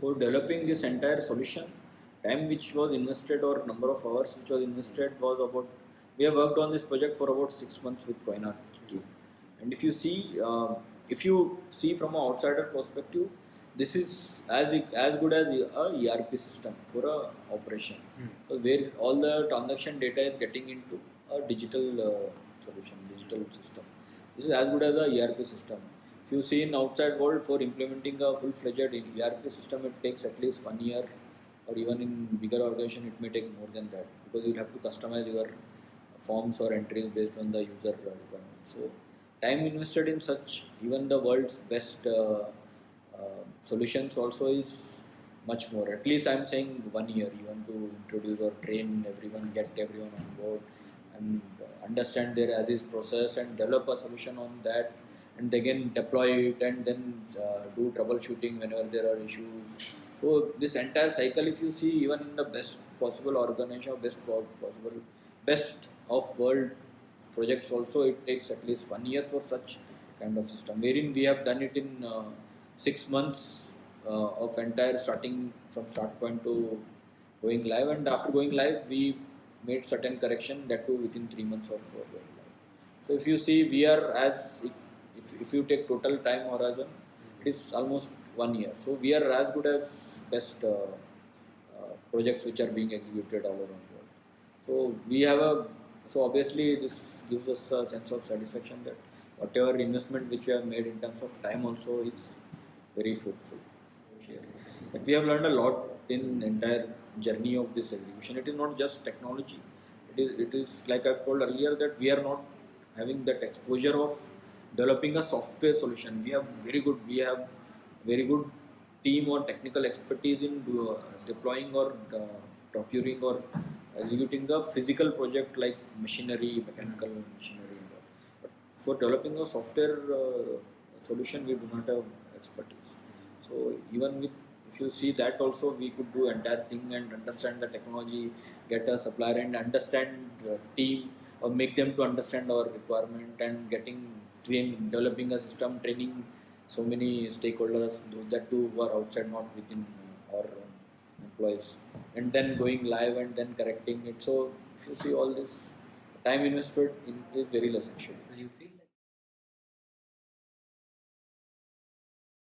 For developing this entire solution, time which was invested or number of hours which was invested was about, we have worked on this project for about 6 months with Coinart team. And if you see from an outsider perspective, this is as good as a ERP system for a operation. So where all the transaction data is getting into a digital solution, digital system. This is as good as a ERP system. If you see in outside world, for implementing a full-fledged ERP system, it takes at least 1 year, or even in bigger organization, it may take more than that, because you have to customize your forms or entries based on the user requirement. So, time invested in such, even the world's best solutions also is much more. At least I'm saying 1 year. You want to introduce or train everyone, get everyone on board, and understand their as is process and develop a solution on that, and again deploy it, and then do troubleshooting whenever there are issues. So this entire cycle, if you see, even in the best possible organization, possible best of world projects also, it takes at least 1 year for such kind of system, wherein we have done it in 6 months of entire, starting from start point to going live, and after going live we made certain correction, that too within 3 months of going live. So if you see, we are as if you take total time horizon, it is almost 1 year. So we are as good as best projects which are being executed all around the world. So we have a, so obviously this gives us a sense of satisfaction that whatever investment which we have made in terms of time also is very fruitful. But we have learned a lot in entire journey of this execution. It is not just technology. It is like I've told earlier, that we are not having that exposure of developing a software solution. We have very good team or technical expertise in deploying or procuring or executing a physical project like machinery, mechanical machinery and all. But for developing a software solution, we do not have expertise. So even with, if you see that also, we could do entire thing and understand the technology, get a supplier and understand the team, or make them to understand our requirement, and developing a system, training so many stakeholders, that too who are outside, not within our employees, and then going live and then correcting it. So if you see all this, time invested in is very less actually. So you feel